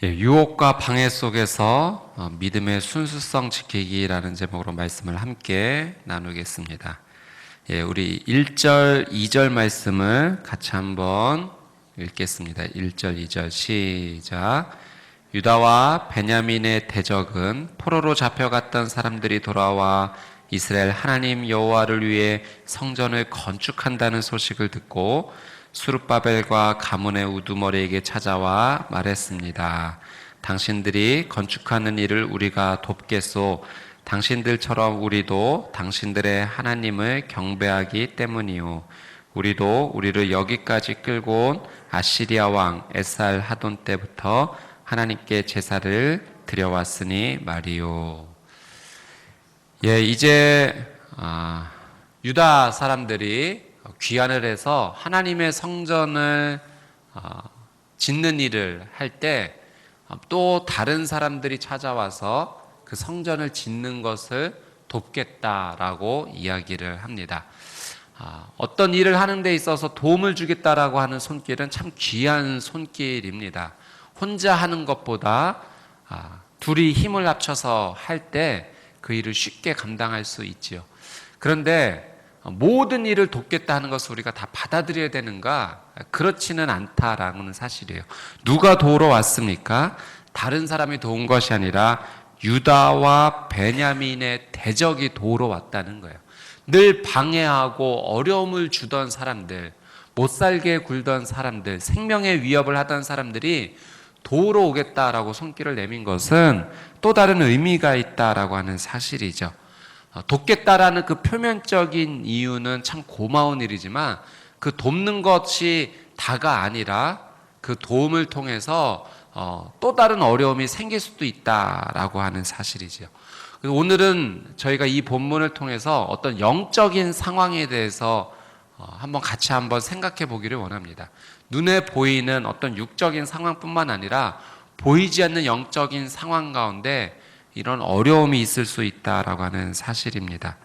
유혹과 방해 속에서 믿음의 순수성 지키기라는 제목으로 말씀을 함께 나누겠습니다. 우리 1절, 2절 말씀을 같이 한번 읽겠습니다. 1절, 2절 시작. 유다와 베냐민의 대적은 포로로 잡혀갔던 사람들이 돌아와 이스라엘 하나님 여호와를 위해 성전을 건축한다는 소식을 듣고 수룹바벨과 가문의 우두머리에게 찾아와 말했습니다. 당신들이 건축하는 일을 우리가 돕겠소. 당신들처럼 우리도 당신들의 하나님을 경배하기 때문이요. 우리도 우리를 여기까지 끌고 온 아시리아 왕 에살 하돈 때부터 하나님께 제사를 드려왔으니 말이요. 이제 유다 사람들이 귀환을 해서 하나님의 성전을 짓는 일을 할 때 또 다른 사람들이 찾아와서 그 성전을 짓는 것을 돕겠다라고 이야기를 합니다. 어떤 일을 하는 데 있어서 도움을 주겠다라고 하는 손길은 참 귀한 손길입니다. 혼자 하는 것보다 둘이 힘을 합쳐서 할 때 그 일을 쉽게 감당할 수 있지요. 그런데 모든 일을 돕겠다 하는 것을 우리가 다 받아들여야 되는가? 그렇지는 않다라는 사실이에요. 누가 도우러 왔습니까? 다른 사람이 도운 것이 아니라 유다와 베냐민의 대적이 도우러 왔다는 거예요. 늘 방해하고 어려움을 주던 사람들, 못 살게 굴던 사람들, 생명의 위협을 하던 사람들이 도우러 오겠다라고 손길을 내민 것은 또 다른 의미가 있다라고 하는 사실이죠. 돕겠다라는 그 표면적인 이유는 참 고마운 일이지만 그 돕는 것이 다가 아니라 그 도움을 통해서 또 다른 어려움이 생길 수도 있다라고 하는 사실이죠. 오늘은 저희가 이 본문을 통해서 어떤 영적인 상황에 대해서 같이 한번 생각해 보기를 원합니다. 눈에 보이는 어떤 육적인 상황뿐만 아니라 보이지 않는 영적인 상황 가운데 이런 어려움이 있을 수 있다라고 하는 사실입니다.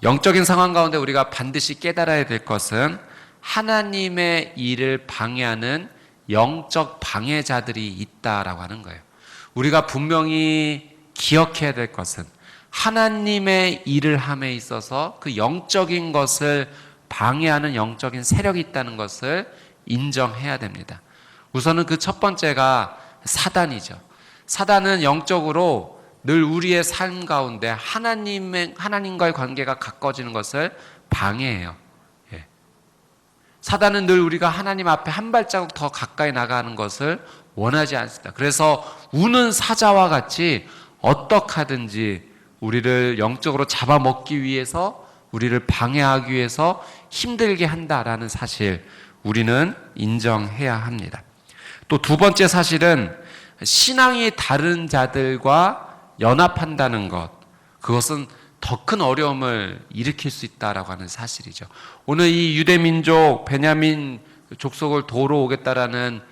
영적인 상황 가운데 우리가 반드시 깨달아야 될 것은 하나님의 일을 방해하는 영적 방해자들이 있다라고 하는 거예요. 우리가 분명히 기억해야 될 것은 하나님의 일을 함에 있어서 그 영적인 것을 방해하는 영적인 세력이 있다는 것을 인정해야 됩니다. 우선은 그 첫 번째가 사단이죠. 사단은 영적으로 늘 우리의 삶 가운데 하나님과의 관계가 가까워지는 것을 방해해요. 사단은 늘 우리가 하나님 앞에 한 발자국 더 가까이 나가는 것을 원하지 않습니다. 그래서 우는 사자와 같이 어떻게 하든지 우리를 영적으로 잡아먹기 위해서, 우리를 방해하기 위해서 힘들게 한다라는 사실, 우리는 인정해야 합니다. 또 두 번째 사실은 신앙이 다른 자들과 연합한다는 것, 그것은 더 큰 어려움을 일으킬 수 있다라고 하는 사실이죠. 오늘 이 유대민족 베냐민 족속을 도우러 오겠다라는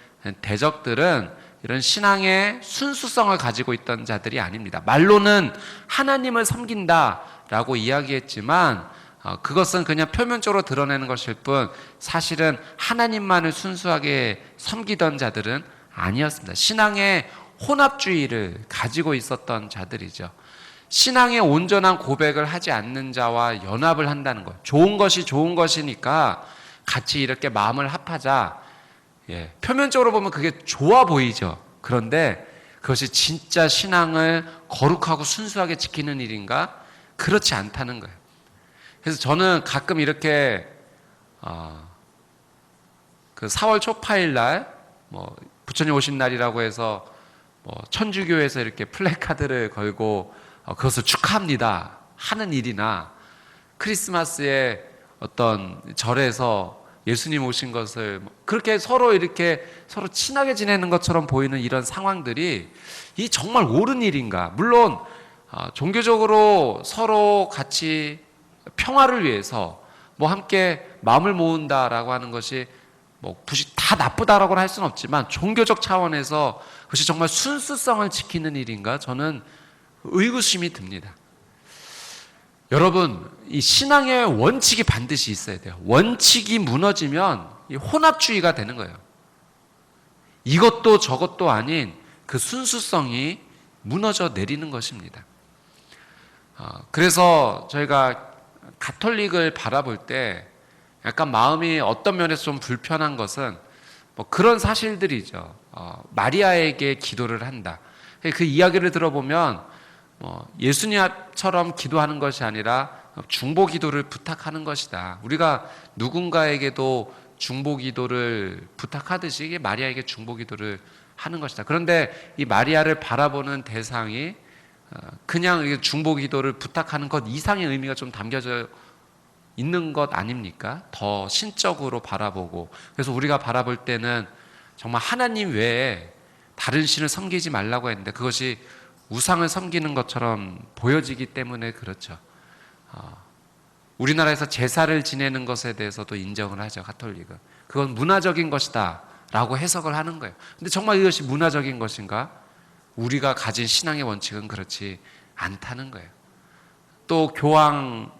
대적들은 이런 신앙의 순수성을 가지고 있던 자들이 아닙니다. 말로는 하나님을 섬긴다라고 이야기했지만 그것은 그냥 표면적으로 드러내는 것일 뿐 사실은 하나님만을 순수하게 섬기던 자들은 아니었습니다. 신앙의 혼합주의를 가지고 있었던 자들이죠. 신앙의 온전한 고백을 하지 않는 자와 연합을 한다는 것. 좋은 것이 좋은 것이니까 같이 이렇게 마음을 합하자. 표면적으로 보면 그게 좋아 보이죠. 그런데 그것이 진짜 신앙을 거룩하고 순수하게 지키는 일인가? 그렇지 않다는 거예요. 그래서 저는 가끔 이렇게 그 4월 초파일 날 부처님 오신 날이라고 해서 천주교에서 이렇게 플래카드를 걸고 그것을 축하합니다 하는 일이나 크리스마스에 어떤 절에서 예수님 오신 것을 그렇게 서로 친하게 지내는 것처럼 보이는 이런 상황들이 이 정말 옳은 일인가? 물론 종교적으로 서로 같이 평화를 위해서 함께 마음을 모은다라고 하는 것이 굳이 다 나쁘다라고는 할 수는 없지만 종교적 차원에서 그것이 정말 순수성을 지키는 일인가? 저는 의구심이 듭니다. 여러분, 이 신앙의 원칙이 반드시 있어야 돼요. 원칙이 무너지면 이 혼합주의가 되는 거예요. 이것도 저것도 아닌 그 순수성이 무너져 내리는 것입니다. 그래서 저희가 가톨릭을 바라볼 때 약간 마음이 어떤 면에서 좀 불편한 것은 뭐 그런 사실들이죠. 마리아에게 기도를 한다. 그 이야기를 들어보면 예수님처럼 기도하는 것이 아니라 중보 기도를 부탁하는 것이다. 우리가 누군가에게도 중보 기도를 부탁하듯이 이게 마리아에게 중보 기도를 하는 것이다. 그런데 이 마리아를 바라보는 대상이 그냥 중보 기도를 부탁하는 것 이상의 의미가 좀 담겨져 있는 것 아닙니까? 더 신적으로 바라보고. 그래서 우리가 바라볼 때는 정말 하나님 외에 다른 신을 섬기지 말라고 했는데 그것이 우상을 섬기는 것처럼 보여지기 때문에 그렇죠. 우리나라에서 제사를 지내는 것에 대해서도 인정을 하죠, 가톨릭은. 그건 문화적인 것이다 라고 해석을 하는 거예요. 근데 정말 이것이 문화적인 것인가? 우리가 가진 신앙의 원칙은 그렇지 않다는 거예요. 또 교황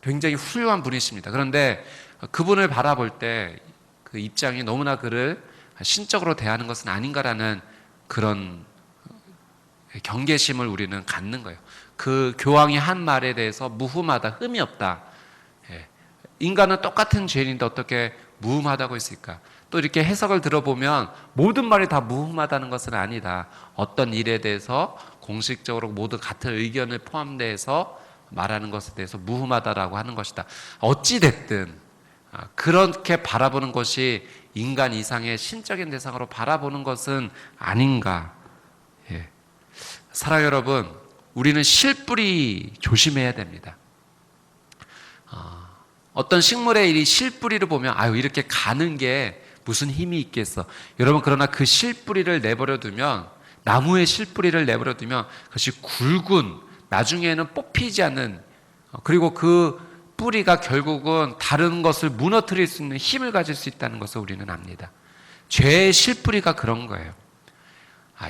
굉장히 훌륭한 분이십니다. 그런데 그분을 바라볼 때 그 입장이 너무나 그를 신적으로 대하는 것은 아닌가라는 그런 경계심을 우리는 갖는 거예요. 그 교황이 한 말에 대해서 무흠하다, 흠이 없다. 인간은 똑같은 죄인인데 어떻게 무흠하다고 했을까? 또 이렇게 해석을 들어보면 모든 말이 다 무흠하다는 것은 아니다. 어떤 일에 대해서 공식적으로 모두 같은 의견을 포함돼서 말하는 것에 대해서 무흠하다라고 하는 것이다. 어찌됐든 그렇게 바라보는 것이 인간 이상의 신적인 대상으로 바라보는 것은 아닌가. 사랑 여러분, 우리는 실뿌리 조심해야 됩니다. 어떤 식물의 이 실뿌리를 보면 이렇게 가는 게 무슨 힘이 있겠어. 여러분, 그러나 그 실뿌리를 내버려 두면, 나무의 실뿌리를 내버려 두면 그것이 굵은, 나중에는 뽑히지 않는, 그리고 그 뿌리가 결국은 다른 것을 무너뜨릴 수 있는 힘을 가질 수 있다는 것을 우리는 압니다. 죄의 실뿌리가 그런 거예요.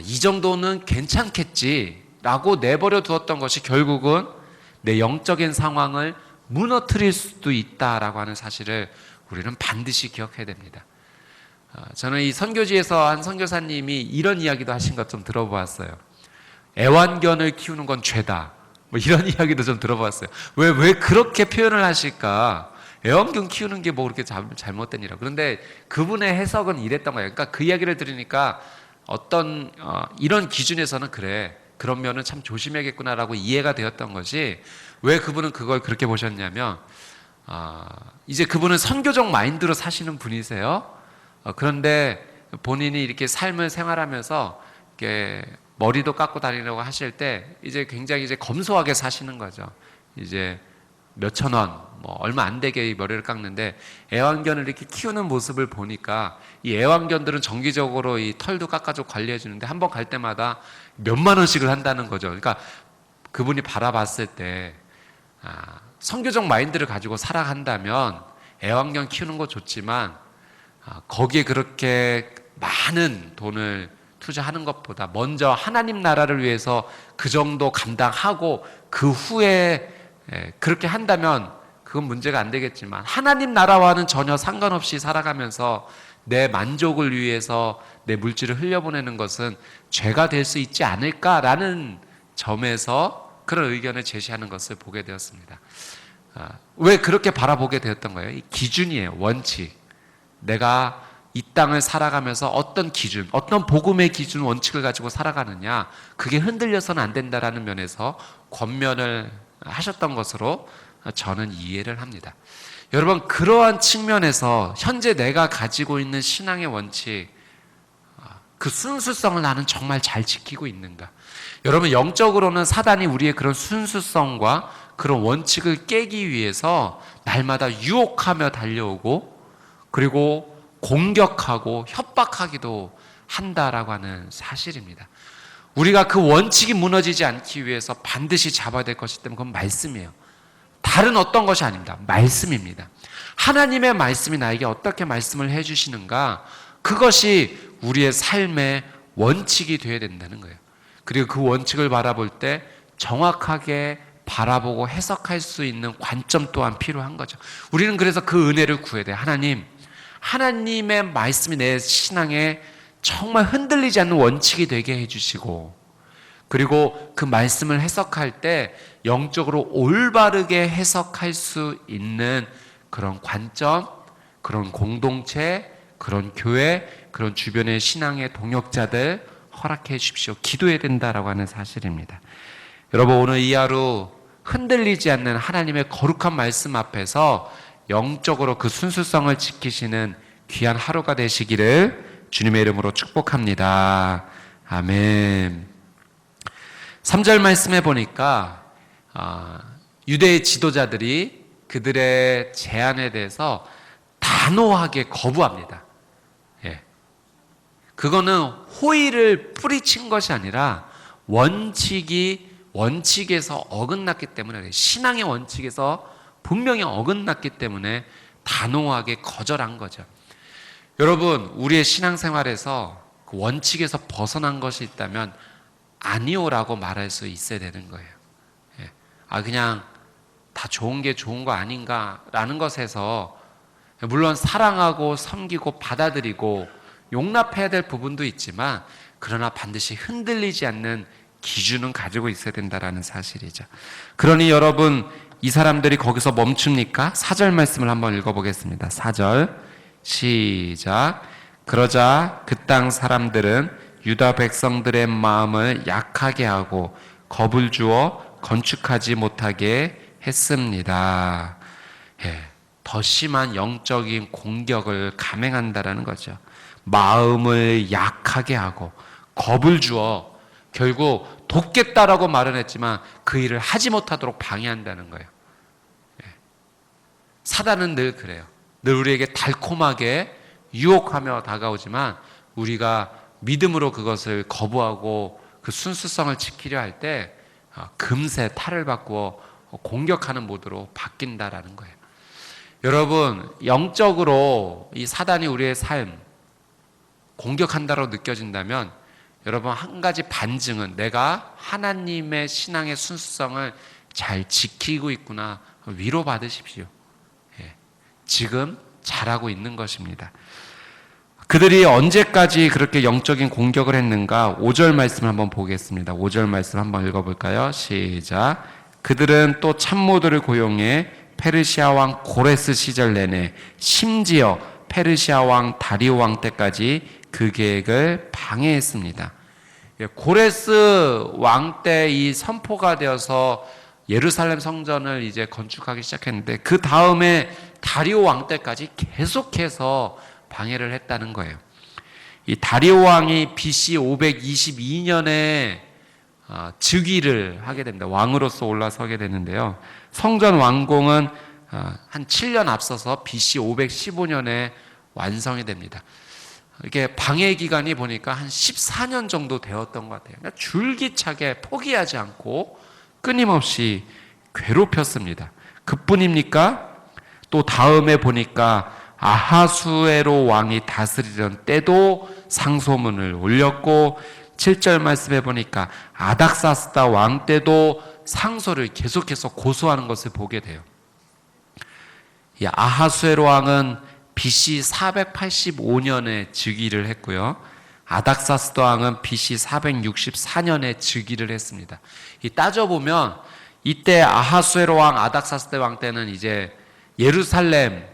이 정도는 괜찮겠지라고 내버려 두었던 것이 결국은 내 영적인 상황을 무너뜨릴 수도 있다라고 하는 사실을 우리는 반드시 기억해야 됩니다. 저는 이 선교지에서 한 선교사님이 이런 이야기도 하신 것 좀 들어보았어요. 애완견을 키우는 건 죄다. 뭐 이런 이야기도 좀 들어봤어요. 왜 그렇게 표현을 하실까? 애완견 키우는 게 뭐 그렇게 잘못된 일이라. 그런데 그분의 해석은 이랬던 거예요. 그러니까 그 이야기를 들으니까 어떤 이런 기준에서는 그런 면은 참 조심해야겠구나라고 이해가 되었던 것이, 왜 그분은 그걸 그렇게 보셨냐면 이제 그분은 선교적 마인드로 사시는 분이세요. 그런데 본인이 이렇게 삶을 생활하면서 이렇게 머리도 깎고 다니려고 하실 때 이제 굉장히 이제 검소하게 사시는 거죠. 이제 몇천 원, 뭐 얼마 안 되게 머리를 깎는데 애완견을 이렇게 키우는 모습을 보니까 이 애완견들은 정기적으로 이 털도 깎아주고 관리해 주는데 한 번 갈 때마다 몇만 원씩을 한다는 거죠. 그러니까 그분이 바라봤을 때 선교적 마인드를 가지고 살아간다면 애완견 키우는 거 좋지만 거기에 그렇게 많은 돈을 투자하는 것보다 먼저 하나님 나라를 위해서 그 정도 감당하고 그 후에 그렇게 한다면 그건 문제가 안 되겠지만, 하나님 나라와는 전혀 상관없이 살아가면서 내 만족을 위해서 내 물질을 흘려보내는 것은 죄가 될 수 있지 않을까라는 점에서 그런 의견을 제시하는 것을 보게 되었습니다. 왜 그렇게 바라보게 되었던 거예요? 이 기준이에요. 원칙. 내가 이 땅을 살아가면서 어떤 기준, 어떤 복음의 기준, 원칙을 가지고 살아가느냐, 그게 흔들려서는 안 된다라는 면에서 권면을 하셨던 것으로 저는 이해를 합니다. 여러분, 그러한 측면에서 현재 내가 가지고 있는 신앙의 원칙, 그 순수성을 나는 정말 잘 지키고 있는가? 여러분, 영적으로는 사단이 우리의 그런 순수성과 그런 원칙을 깨기 위해서 날마다 유혹하며 달려오고, 그리고 공격하고 협박하기도 한다라고 하는 사실입니다. 우리가 그 원칙이 무너지지 않기 위해서 반드시 잡아야 될 것이기 때문에 그건 말씀이에요. 다른 어떤 것이 아닙니다. 말씀입니다. 하나님의 말씀이 나에게 어떻게 말씀을 해주시는가, 그것이 우리의 삶의 원칙이 되어야 된다는 거예요. 그리고 그 원칙을 바라볼 때 정확하게 바라보고 해석할 수 있는 관점 또한 필요한 거죠. 우리는 그래서 그 은혜를 구해야 돼요. 하나님의 말씀이 내 신앙의 정말 흔들리지 않는 원칙이 되게 해주시고, 그리고 그 말씀을 해석할 때 영적으로 올바르게 해석할 수 있는 그런 관점, 그런 공동체, 그런 교회, 그런 주변의 신앙의 동역자들 허락해 주십시오. 기도해야 된다라고 하는 사실입니다. 여러분, 오늘 이 하루 흔들리지 않는 하나님의 거룩한 말씀 앞에서 영적으로 그 순수성을 지키시는 귀한 하루가 되시기를 주님의 이름으로 축복합니다. 아멘. 3절 말씀해 보니까 유대의 지도자들이 그들의 제안에 대해서 단호하게 거부합니다. 예. 그거는 호의를 뿌리친 것이 아니라 원칙에서 어긋났기 때문에, 신앙의 원칙에서 분명히 어긋났기 때문에 단호하게 거절한 거죠. 여러분, 우리의 신앙생활에서 그 원칙에서 벗어난 것이 있다면 아니오라고 말할 수 있어야 되는 거예요. 예. 그냥 다 좋은 게 좋은 거 아닌가라는 것에서, 물론 사랑하고 섬기고 받아들이고 용납해야 될 부분도 있지만, 그러나 반드시 흔들리지 않는 기준은 가지고 있어야 된다라는 사실이죠. 그러니 여러분, 이 사람들이 거기서 멈춥니까? 4절 말씀을 한번 읽어보겠습니다. 4절 시작. 그러자 그 땅 사람들은 유다 백성들의 마음을 약하게 하고 겁을 주어 건축하지 못하게 했습니다. 예, 더 심한 영적인 공격을 감행한다라는 거죠. 마음을 약하게 하고 겁을 주어 결국 돕겠다라고 말은 했지만 그 일을 하지 못하도록 방해한다는 거예요. 예. 사단은 늘 그래요. 늘 우리에게 달콤하게 유혹하며 다가오지만 우리가 믿음으로 그것을 거부하고 그 순수성을 지키려 할 때 금세 탈을 바꾸어 공격하는 모드로 바뀐다라는 거예요. 여러분, 영적으로 이 사단이 우리의 삶 공격한다고 느껴진다면 여러분, 한 가지 반증은 내가 하나님의 신앙의 순수성을 잘 지키고 있구나 위로받으십시오. 예. 지금 잘하고 있는 것입니다. 그들이 언제까지 그렇게 영적인 공격을 했는가? 5절 말씀을 한번 보겠습니다. 5절 말씀 한번 읽어볼까요? 시작. 그들은 또 참모들을 고용해 페르시아 왕 고레스 시절 내내, 심지어 페르시아 왕 다리오 왕 때까지 그 계획을 방해했습니다. 고레스 왕 때 이 선포가 되어서 예루살렘 성전을 이제 건축하기 시작했는데, 그 다음에 다리오 왕 때까지 계속해서 방해를 했다는 거예요. 이 다리오 왕이 BC 522년에 즉위를 하게 됩니다. 왕으로서 올라서게 되는데요. 성전 완공은 한 7년 앞서서 BC 515년에 완성이 됩니다. 이게 방해 기간이 보니까 한 14년 정도 되었던 것 같아요. 그러니까 줄기차게 포기하지 않고 끊임없이 괴롭혔습니다. 그뿐입니까? 또 다음에 보니까 아하수에로 왕이 다스리던 때도 상소문을 올렸고, 7절 말씀해 보니까 아닥사스다 왕 때도 상소를 계속해서 고소하는 것을 보게 돼요. 이 아하수에로 왕은 BC 485년에 즉위를 했고요. 아닥사스다 왕은 BC 464년에 즉위를 했습니다. 이 따져보면 이때 아하수에로 왕, 아닥사스다 왕 때는 이제 예루살렘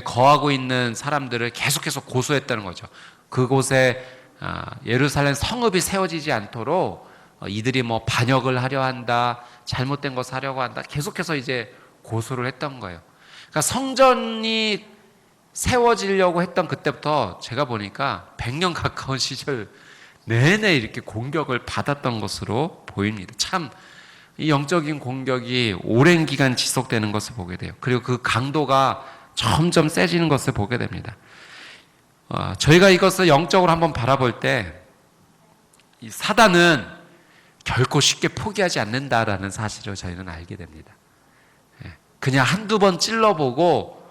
거하고 있는 사람들을 계속해서 고소했다는 거죠. 그곳에 예루살렘 성읍이 세워지지 않도록 이들이 뭐 반역을 하려 한다, 잘못된 것을 하려고 한다, 계속해서 이제 고소를 했던 거예요. 그러니까 성전이 세워지려고 했던 그때부터 제가 보니까 100년 가까운 시절 내내 이렇게 공격을 받았던 것으로 보입니다. 참 이 영적인 공격이 오랜 기간 지속되는 것을 보게 돼요. 그리고 그 강도가 점점 세지는 것을 보게 됩니다. 저희가 이것을 영적으로 한번 바라볼 때, 이 사단은 결코 쉽게 포기하지 않는다라는 사실을 저희는 알게 됩니다. 그냥 한두 번 찔러보고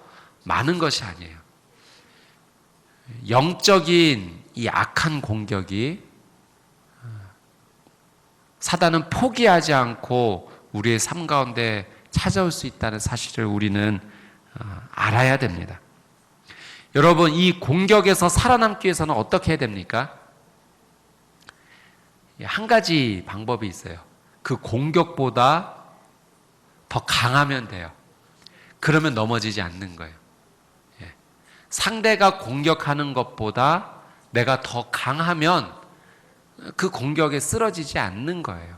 마는 것이 아니에요. 영적인 이 악한 공격이 사단은 포기하지 않고 우리의 삶 가운데 찾아올 수 있다는 사실을 우리는 알아야 됩니다. 여러분, 이 공격에서 살아남기 위해서는 어떻게 해야 됩니까? 한 가지 방법이 있어요. 그 공격보다 더 강하면 돼요. 그러면 넘어지지 않는 거예요. 상대가 공격하는 것보다 내가 더 강하면 그 공격에 쓰러지지 않는 거예요.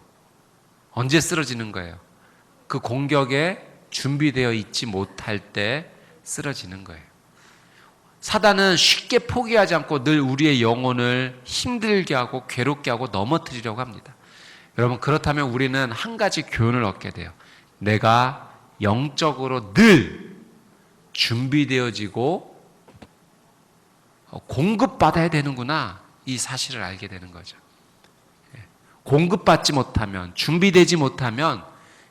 언제 쓰러지는 거예요? 그 공격에 준비되어 있지 못할 때 쓰러지는 거예요. 사단은 쉽게 포기하지 않고 늘 우리의 영혼을 힘들게 하고 괴롭게 하고 넘어뜨리려고 합니다. 여러분, 그렇다면 우리는 한 가지 교훈을 얻게 돼요. 내가 영적으로 늘 준비되어지고 공급받아야 되는구나, 이 사실을 알게 되는 거죠. 공급받지 못하면, 준비되지 못하면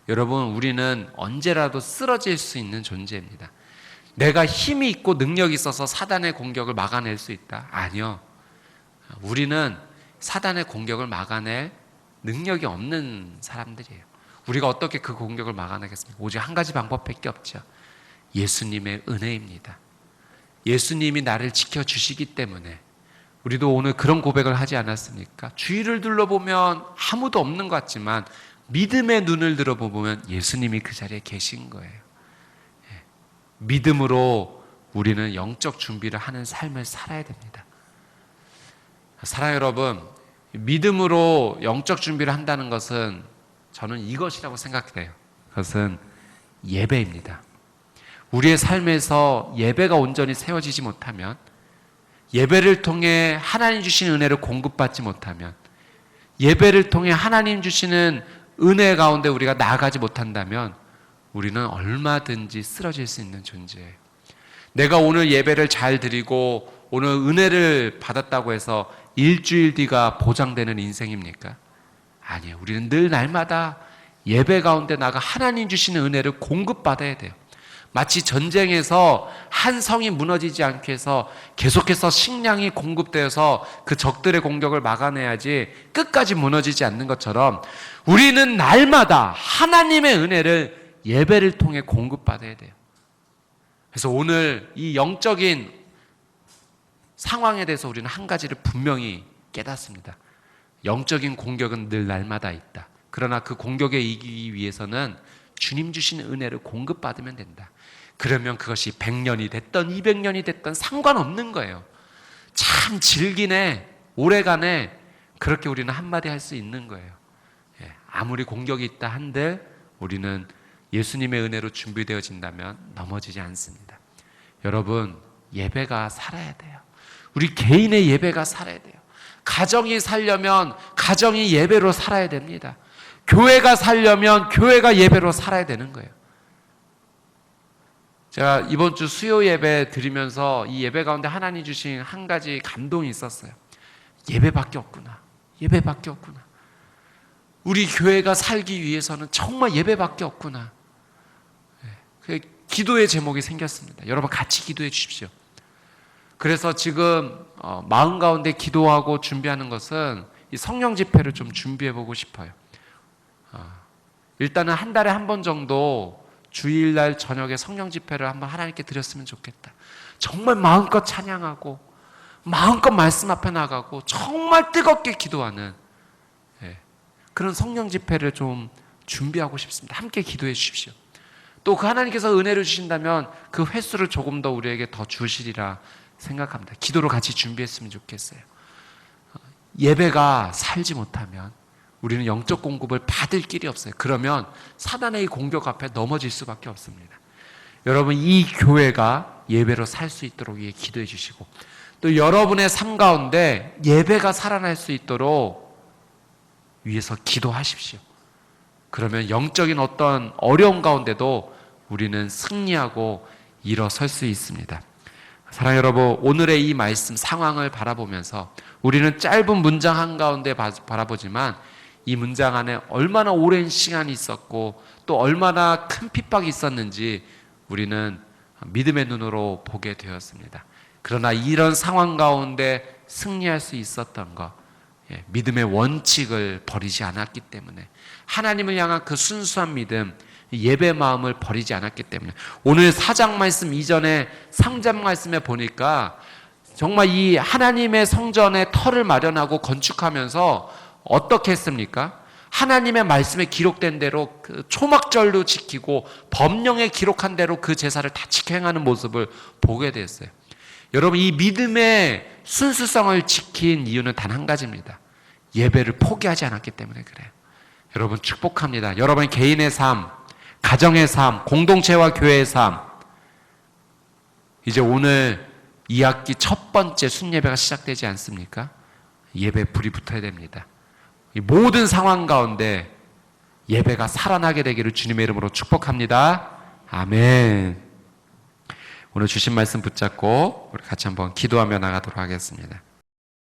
여러분, 우리는 언제라도 쓰러질 수 있는 존재입니다. 내가 힘이 있고 능력이 있어서 사단의 공격을 막아낼 수 있다? 아니요. 우리는 사단의 공격을 막아낼 능력이 없는 사람들이에요. 우리가 어떻게 그 공격을 막아내겠습니까? 오직 한 가지 방법밖에 없죠. 예수님의 은혜입니다. 예수님이 나를 지켜주시기 때문에 우리도 오늘 그런 고백을 하지 않았습니까? 주위를 둘러보면 아무도 없는 것 같지만 믿음의 눈을 들어보면 예수님이 그 자리에 계신 거예요. 믿음으로 우리는 영적 준비를 하는 삶을 살아야 됩니다. 사랑하는 여러분, 믿음으로 영적 준비를 한다는 것은 저는 이것이라고 생각해요. 그것은 예배입니다. 우리의 삶에서 예배가 온전히 세워지지 못하면, 예배를 통해 하나님 주신 은혜를 공급받지 못하면, 예배를 통해 하나님 주시는 은혜 가운데 우리가 나아가지 못한다면 우리는 얼마든지 쓰러질 수 있는 존재예요. 내가 오늘 예배를 잘 드리고 오늘 은혜를 받았다고 해서 일주일 뒤가 보장되는 인생입니까? 아니에요. 우리는 늘 날마다 예배 가운데 나가 하나님 주시는 은혜를 공급받아야 돼요. 마치 전쟁에서 한 성이 무너지지 않게 해서 계속해서 식량이 공급되어서 그 적들의 공격을 막아내야지 끝까지 무너지지 않는 것처럼 우리는 날마다 하나님의 은혜를 예배를 통해 공급받아야 돼요. 그래서 오늘 이 영적인 상황에 대해서 우리는 한 가지를 분명히 깨닫습니다. 영적인 공격은 늘 날마다 있다. 그러나 그 공격에 이기기 위해서는 주님 주신 은혜를 공급받으면 된다. 그러면 그것이 100년이 됐던 200년이 됐던 상관없는 거예요. 참 질기네, 오래가네, 그렇게 우리는 한마디 할 수 있는 거예요. 아무리 공격이 있다 한들 우리는 예수님의 은혜로 준비되어진다면 넘어지지 않습니다. 여러분, 예배가 살아야 돼요. 우리 개인의 예배가 살아야 돼요. 가정이 살려면 가정이 예배로 살아야 됩니다. 교회가 살려면 교회가 예배로 살아야 되는 거예요. 제가 이번 주 수요 예배 드리면서 이 예배 가운데 하나님 주신 한 가지 감동이 있었어요. 예배밖에 없구나. 예배밖에 없구나. 우리 교회가 살기 위해서는 정말 예배밖에 없구나. 기도의 제목이 생겼습니다. 여러분 같이 기도해 주십시오. 그래서 지금 마음 가운데 기도하고 준비하는 것은 이 성령 집회를 좀 준비해 보고 싶어요. 일단은 한 달에 한 번 정도 주일날 저녁에 성령 집회를 한번 하나님께 드렸으면 좋겠다. 정말 마음껏 찬양하고 마음껏 말씀 앞에 나가고 정말 뜨겁게 기도하는 그런 성령 집회를 좀 준비하고 싶습니다. 함께 기도해 주십시오. 또 그 하나님께서 은혜를 주신다면 그 횟수를 조금 더 우리에게 더 주시리라 생각합니다. 기도로 같이 준비했으면 좋겠어요. 예배가 살지 못하면 우리는 영적 공급을 받을 길이 없어요. 그러면 사단의 공격 앞에 넘어질 수밖에 없습니다. 여러분, 이 교회가 예배로 살 수 있도록 위해 기도해 주시고, 또 여러분의 삶 가운데 예배가 살아날 수 있도록 위해서 기도하십시오. 그러면 영적인 어떤 어려움 가운데도 우리는 승리하고 일어설 수 있습니다. 사랑하는 여러분, 오늘의 이 말씀 상황을 바라보면서 우리는 짧은 문장 한가운데 바라보지만 이 문장 안에 얼마나 오랜 시간이 있었고 또 얼마나 큰 핍박이 있었는지 우리는 믿음의 눈으로 보게 되었습니다. 그러나 이런 상황 가운데 승리할 수 있었던 것, 믿음의 원칙을 버리지 않았기 때문에, 하나님을 향한 그 순수한 믿음, 예배 마음을 버리지 않았기 때문에, 오늘 4장 말씀 이전에 3장 말씀에 보니까 정말 이 하나님의 성전에 터를 마련하고 건축하면서 어떻게 했습니까? 하나님의 말씀에 기록된 대로 그 초막절도 지키고 법령에 기록한 대로 그 제사를 다 지켜 행하는 모습을 보게 됐어요. 여러분, 이 믿음의 순수성을 지킨 이유는 단 한 가지입니다. 예배를 포기하지 않았기 때문에 그래요. 여러분, 축복합니다. 여러분 개인의 삶, 가정의 삶, 공동체와 교회의 삶, 이제 오늘 2학기 첫 번째 순예배가 시작되지 않습니까? 예배에 불이 붙어야 됩니다. 이 모든 상황 가운데 예배가 살아나게 되기를 주님의 이름으로 축복합니다. 아멘. 오늘 주신 말씀 붙잡고 우리 같이 한번 기도하며 나가도록 하겠습니다.